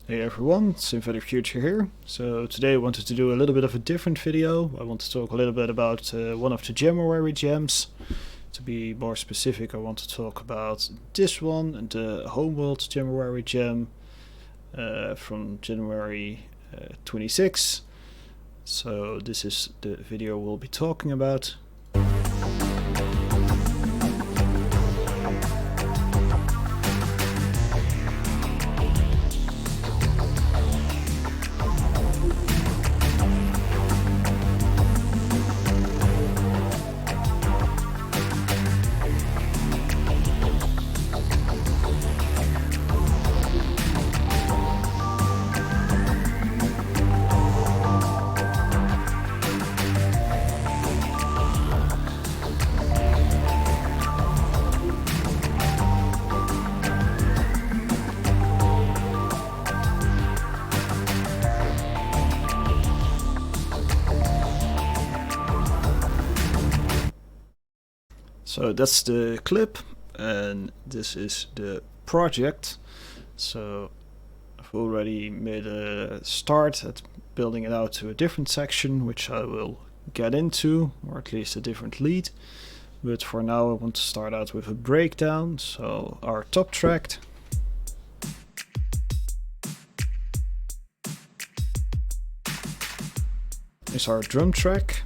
Hey everyone, it's Unfiltered Future here. So today I wanted to do a little bit of a different video. I want to talk a little bit about one of the Jamuary gems. To be more specific, I want to talk about this one, the Homeworld Jamuary gem from January 26. So this is the video we'll be talking about. So that's the clip, and this is the project. So I've already made a start at building it out to a different section, which I will get into, or at least a different lead. But for now I want to start out with a breakdown. So our top track is our drum track.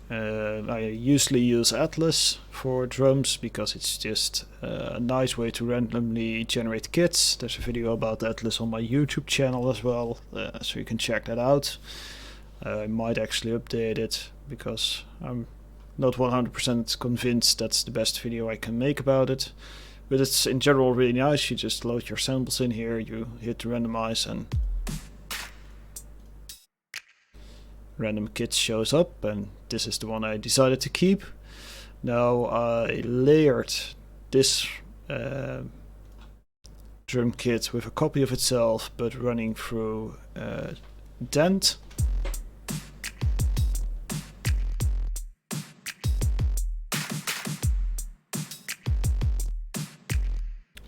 I usually use Atlas for drums because it's just a nice way to randomly generate kits. There's a video about Atlas on my YouTube channel as well, so you can check that out. I might actually update it because I'm not 100% convinced that's the best video I can make about it. But it's in general really nice. You just load your samples in here, you hit randomize, and random kit shows up, and this is the one I decided to keep. Now I layered this drum kit with a copy of itself, but running through Dent.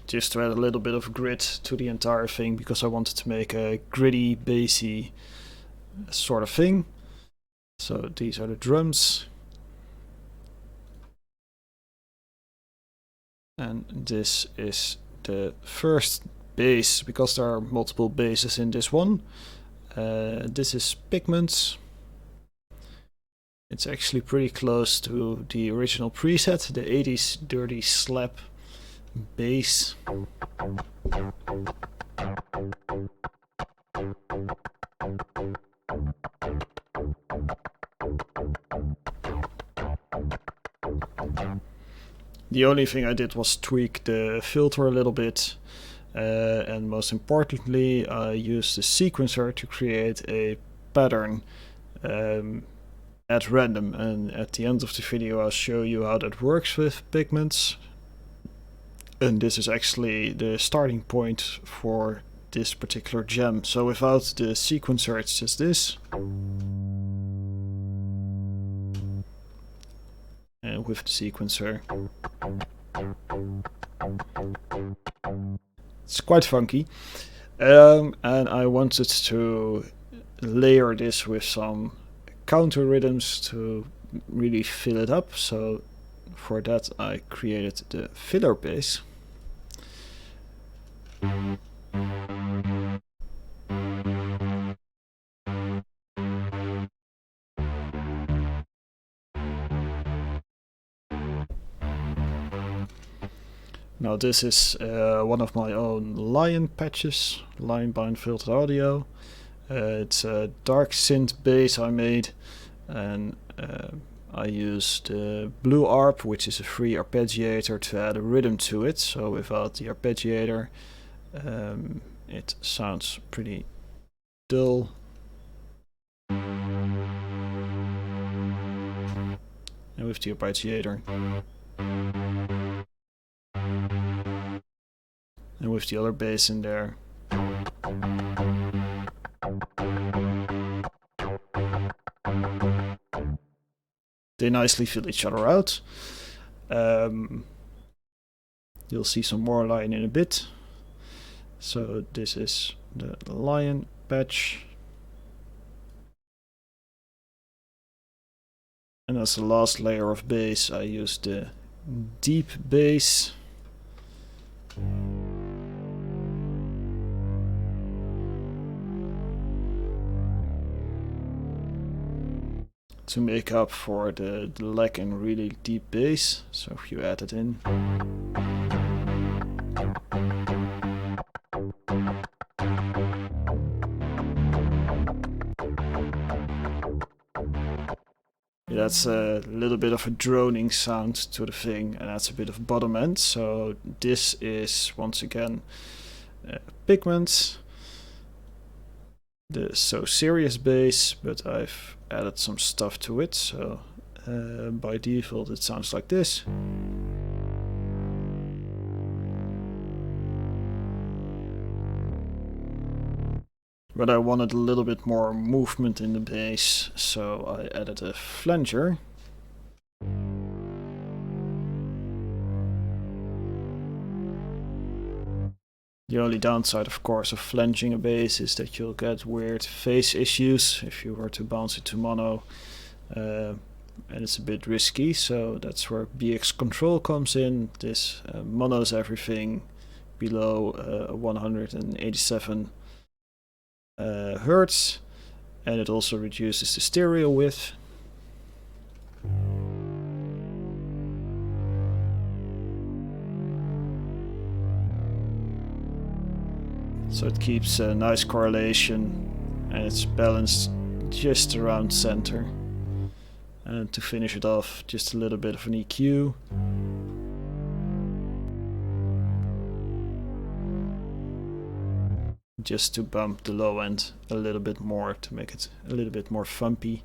Just to add a little bit of grit to the entire thing, because I wanted to make a gritty, bassy sort of thing. So these are the drums. And this is the first bass, because there are multiple basses in this one. This is Pigments. It's actually pretty close to the original preset, the 80s dirty slap bass. The only thing I did was tweak the filter a little bit, and most importantly I used the sequencer to create a pattern at random, and at the end of the video I'll show you how that works with Pigments. And this is actually the starting point for this particular gem. So without the sequencer it's just this. And with the sequencer it's quite funky, and I wanted to layer this with some counter rhythms to really fill it up. So for that I created the filler bass. Now this is one of my own Lion patches, Lion by Unfiltered Audio. It's a dark synth bass I made, and I used Blue Arp, which is a free arpeggiator, to add a rhythm to it. So without the arpeggiator it sounds pretty dull. And with the arpeggiator and with the other bass in there, they nicely fill each other out. You'll see some more line in a bit. So this is the lion patch. And as the last layer of bass, I use the deep bass. To make up for the lack in really deep bass. So if you add it in. That's a little bit of a droning sound to the thing, and that's a bit of bottom end. So this is once again Pigments, the So Serious bass, but I've added some stuff to it. So by default it sounds like this. But I wanted a little bit more movement in the bass, so I added a flanger. The only downside, of course, of flanging a bass is that you'll get weird phase issues if you were to bounce it to mono. And it's a bit risky, so that's where BX control comes in. This monos everything below 187 hertz, and it also reduces the stereo width. So it keeps a nice correlation, and it's balanced just around center. And to finish it off, just a little bit of an EQ. Just to bump the low end a little bit more, to make it a little bit more thumpy,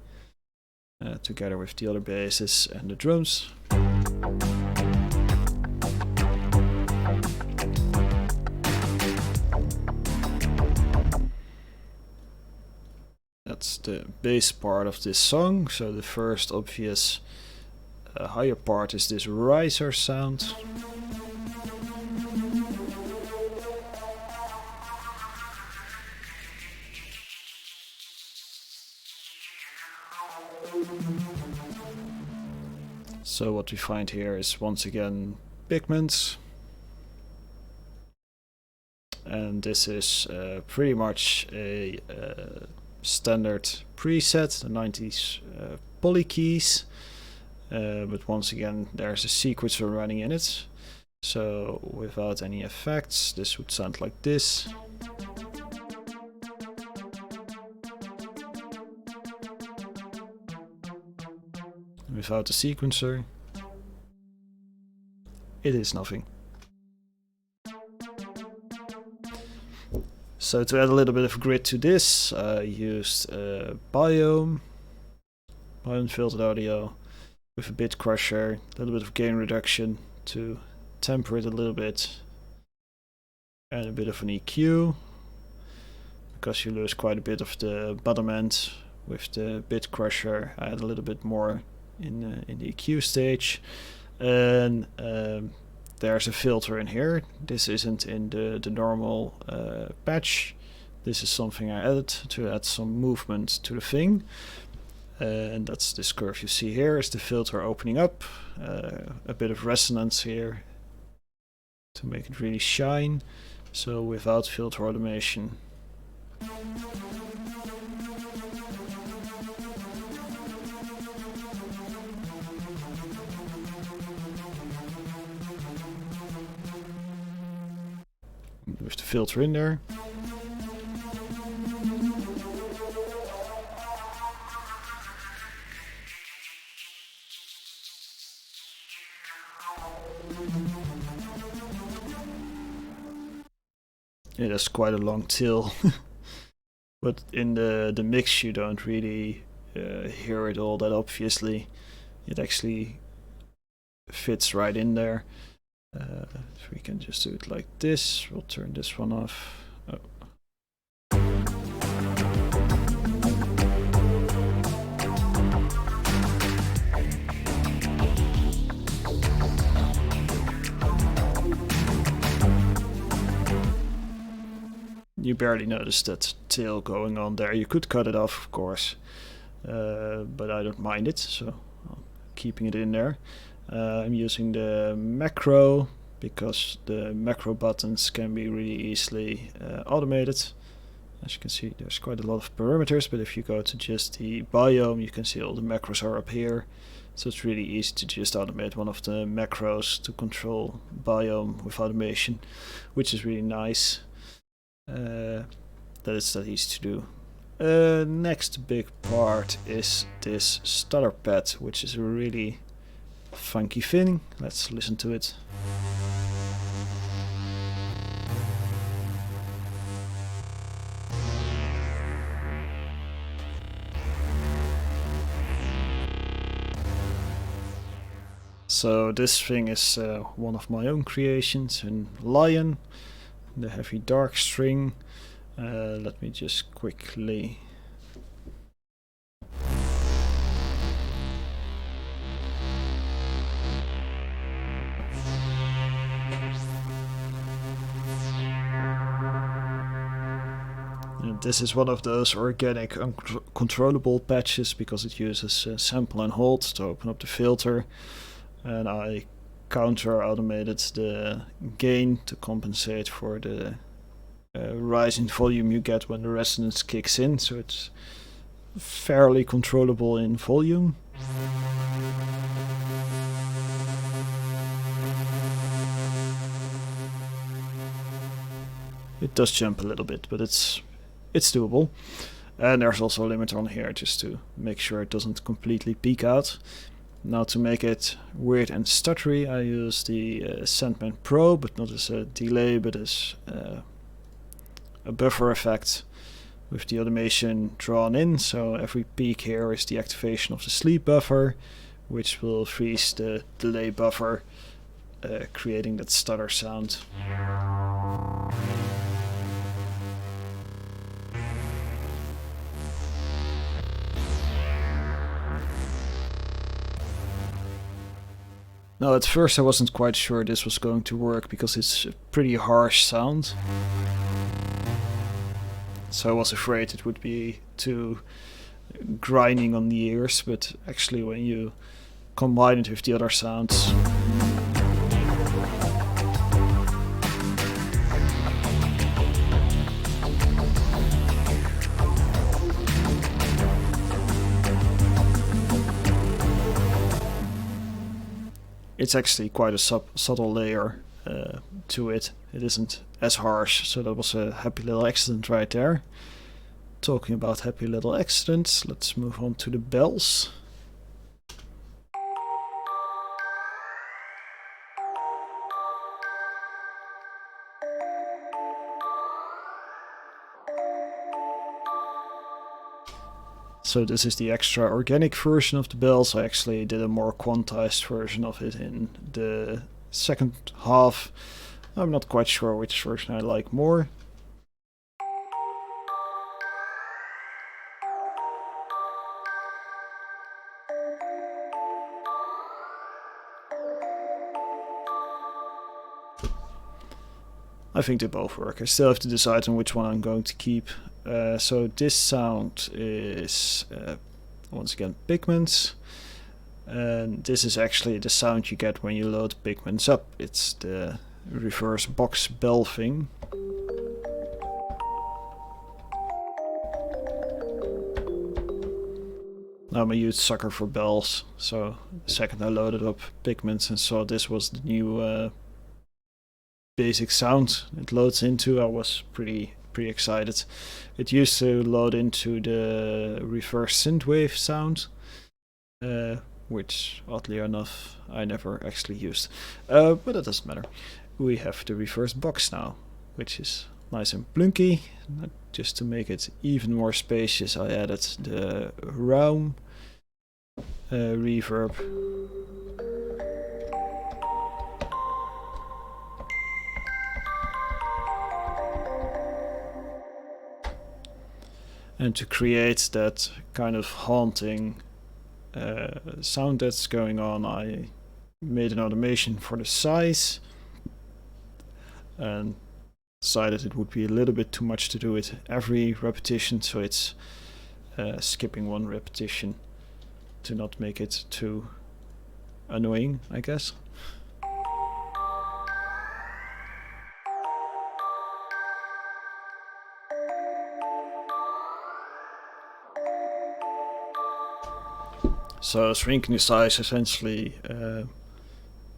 together with the other basses and the drums. That's the bass part of this song. So the first obvious higher part is this riser sound. So what we find here is once again Pigments. And this is pretty much a standard preset, the 90s poly keys. But once again, there's a sequencer running in it. So without any effects, this would sound like this. Without the sequencer, it is nothing. So to add a little bit of grit to this, I used Byome, Unfiltered audio, with a bit crusher, a little bit of gain reduction to temper it a little bit, and a bit of an EQ, because you lose quite a bit of the bottom end with the bit crusher. I add a little bit more in the EQ stage, and there's a filter in here. This isn't in the normal patch. This is something I added to add some movement to the thing, and that's this curve you see here is the filter opening up, a bit of resonance here to make it really shine. So without filter automation. With the filter in there. Yeah, that's quite a long till. But in the mix you don't really hear it all that obviously. It actually fits right in there. If we can just do it like this, we'll turn this one off. Oh. you barely notice that tail going on there. You could cut it off, of course, but I don't mind it, so I'm keeping it in there. I'm using the macro because the macro buttons can be really easily automated. As you can see, there's quite a lot of parameters, but if you go to just the Byome, you can see all the macros are up here. So it's really easy to just automate one of the macros to control Byome with automation, which is really nice. That it's that easy to do. Next big part is this stutter pad, which is a really funky thing. Let's listen to it. So this thing is one of my own creations, in Lion, the heavy dark string. Let me just quickly... This is one of those organic uncontrollable patches because it uses sample and hold to open up the filter, and I counter automated the gain to compensate for the rise in volume you get when the resonance kicks in, so it's fairly controllable in volume. It does jump a little bit, but it's doable. And there's also a limiter on here just to make sure it doesn't completely peak out. Now to make it weird and stuttery, I use the Sandman Pro, but not as a delay, but as a buffer effect with the automation drawn in. So every peak here is the activation of the sleep buffer, which will freeze the delay buffer, creating that stutter sound. Now at first I wasn't quite sure this was going to work because it's a pretty harsh sound. So I was afraid it would be too grinding on the ears, but actually when you combine it with the other sounds, it's actually quite a subtle layer to it. It isn't as harsh, so that was a happy little accident right there. Talking about happy little accidents, let's move on to the bells. So this is the extra organic version of the bells. I actually did a more quantized version of it in the second half. I'm not quite sure which version I like more. I think they both work. I still have to decide on which one I'm going to keep. So this sound is once again Pigments, and this is actually the sound you get when you load Pigments up. It's the reverse box bell thing. I'm a huge sucker for bells, so the second I loaded up Pigments and saw this was the new basic sound it loads into, I was pretty excited. It used to load into the reverse synthwave sound, which oddly enough I never actually used, but it doesn't matter. We have the reverse box now, which is nice and plunky. Just to make it even more spacious, I added the Raum reverb. And to create that kind of haunting sound that's going on, I made an automation for the size. And decided it would be a little bit too much to do it every repetition, so it's skipping one repetition to not make it too annoying, I guess. So shrinking the size essentially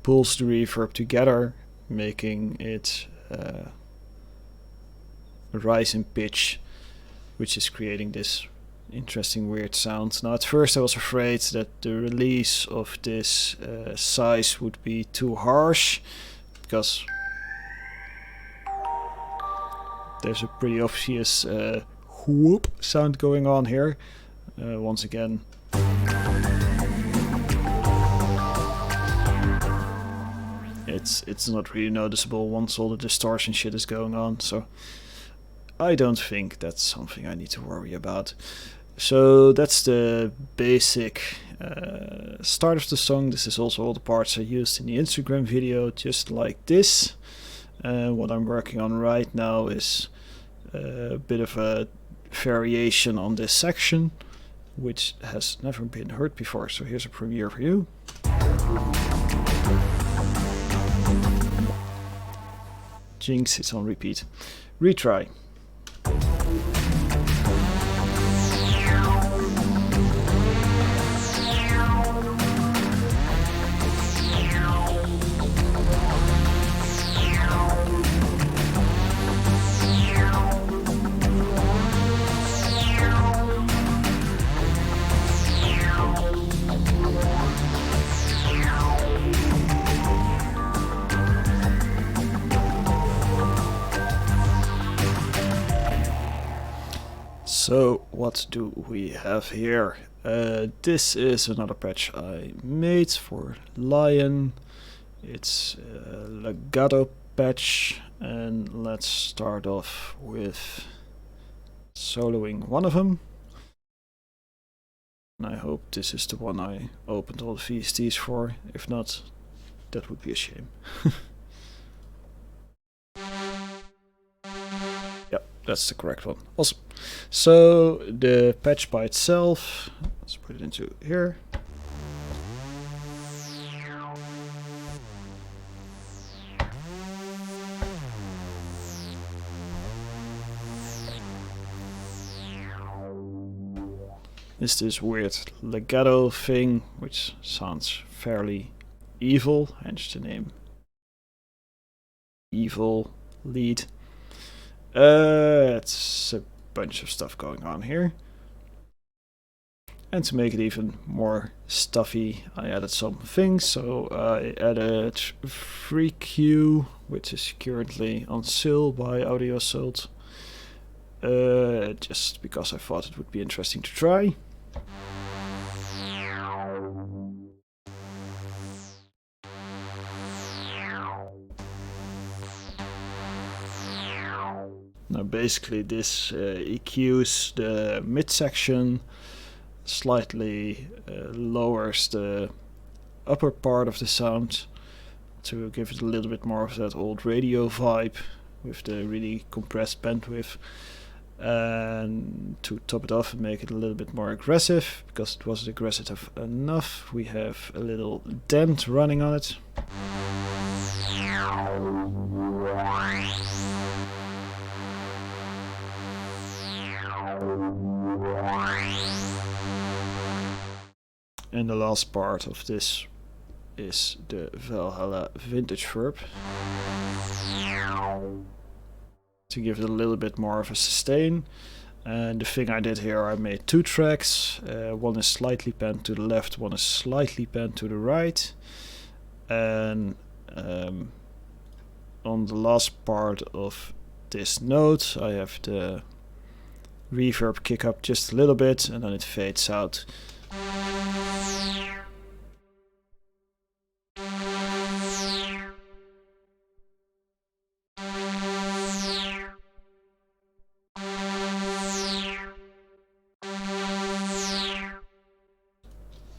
pulls the reverb together, making it rise in pitch, which is creating this interesting weird sound. Now at first I was afraid that the release of this size would be too harsh, because there's a pretty obvious whoop sound going on here. Once again, it's not really noticeable once all the distortion shit is going on, so I don't think that's something I need to worry about. So that's the basic start of the song. This is also all the parts I used in the Instagram video, just like this. What I'm working on right now is a bit of a variation on this section, which has never been heard before. So here's a premiere for you. Jinx is on repeat. Retry. So what do we have here? This is another patch I made for Lion. It's a legato patch, and let's start off with soloing one of them. And I hope this is the one I opened all the VSTs for. If not, that would be a shame. Yep, that's the correct one. Awesome. So the patch by itself, let's put it into here. Is this weird legato thing, which sounds fairly evil, hence the name Evil Lead. It's a bunch of stuff going on here. And to make it even more stuffy, I added some things. So I added FreeQ, which is currently on sale by Audio Assault. Just because I thought it would be interesting to try. Now basically this EQs the midsection, slightly lowers the upper part of the sound to give it a little bit more of that old radio vibe with the really compressed bandwidth, and to top it off and make it a little bit more aggressive, because it wasn't aggressive enough, we have a little dent running on it. And the last part of this is the Valhalla vintage verb, to give it a little bit more of a sustain. And the thing I did here, I made two tracks. One is slightly panned to the left, one is slightly panned to the right. And on the last part of this note, I have the reverb kick up just a little bit, and then it fades out.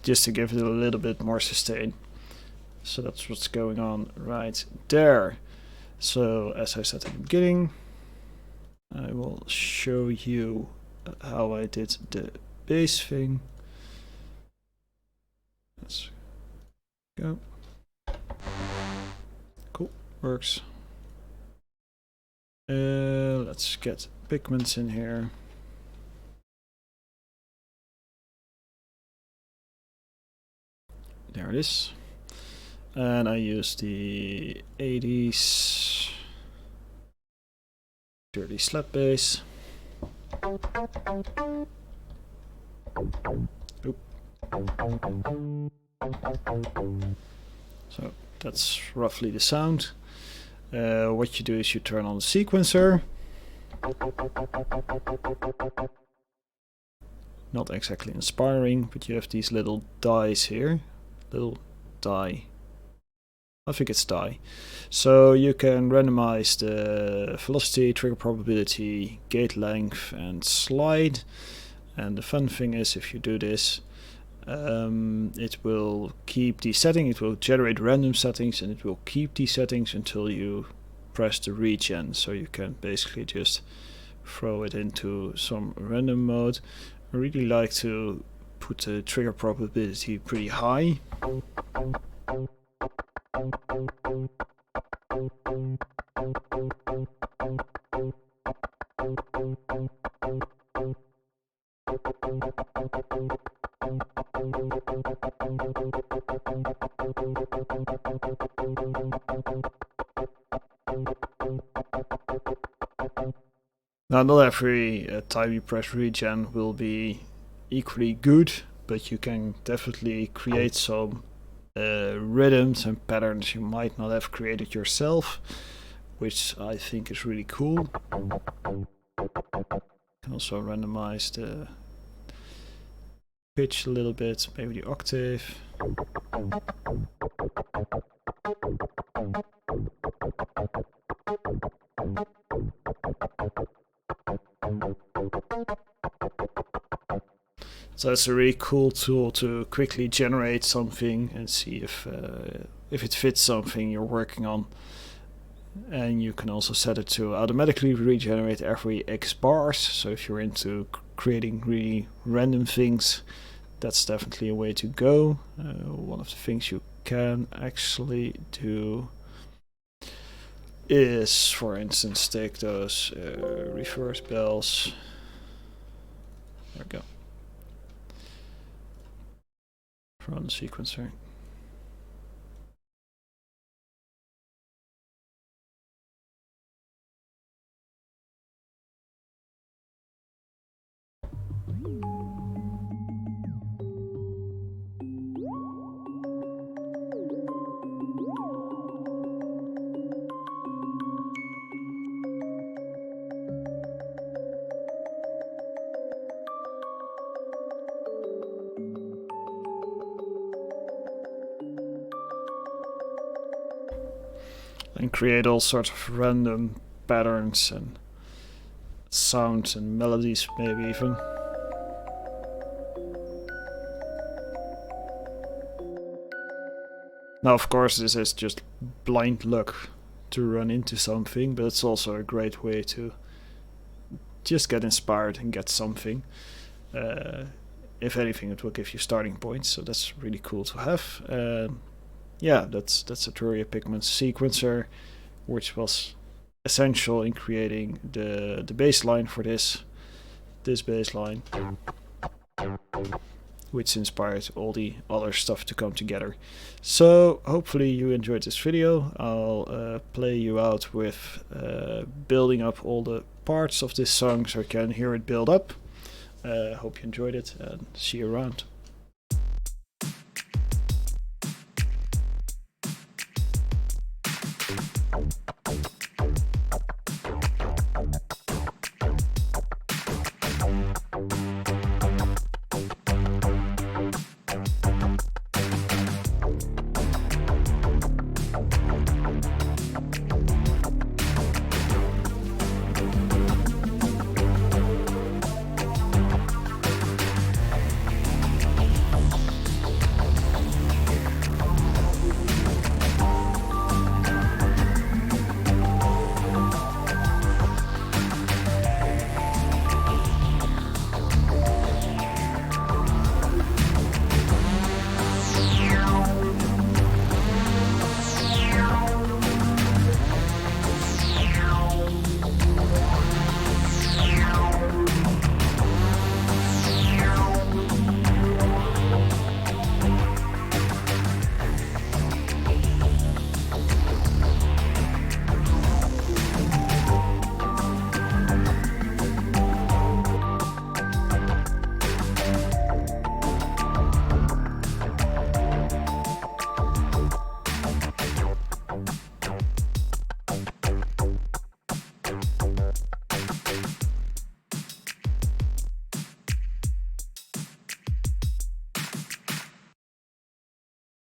Just to give it a little bit more sustain. So that's what's going on right there. So as I said at the beginning, I will show you how I did the bass thing. Let's go. Cool, works. Let's get Pigments in here. There it is. And I use the 80s dirty slap bass. Oop. So that's roughly the sound. What you do is you turn on the sequencer. Not exactly inspiring, but you have these little dies here. Little die. I think it's die. So you can randomize the velocity, trigger probability, gate length, and slide. And the fun thing is, if you do this, it will keep the setting, it will generate random settings, and it will keep these settings until you press the regen. So you can basically just throw it into some random mode. I really like to put the trigger probability pretty high. Now, not every time you press regen will be equally good, but you can definitely create some rhythms and patterns you might not have created yourself, which I think is really cool. You can also randomize the pitch a little bit, maybe the octave. So it's a really cool tool to quickly generate something and see if it fits something you're working on. And you can also set it to automatically regenerate every X bars. So if you're into creating really random things, that's definitely a way to go. One of the things you can actually do is, for instance, take those reverse bells. There we go. From the sequencer. And create all sorts of random patterns and sounds and melodies, maybe even. Now, of course, this is just blind luck to run into something, but it's also a great way to just get inspired and get something. If anything, it will give you starting points, so that's really cool to have. Yeah, that's Arturia Pigments sequencer, which was essential in creating the bass line for this bass line, which inspired all the other stuff to come together. So hopefully you enjoyed this video. I'll play you out with building up all the parts of this song so you can hear it build up. Hope you enjoyed it, and see you around.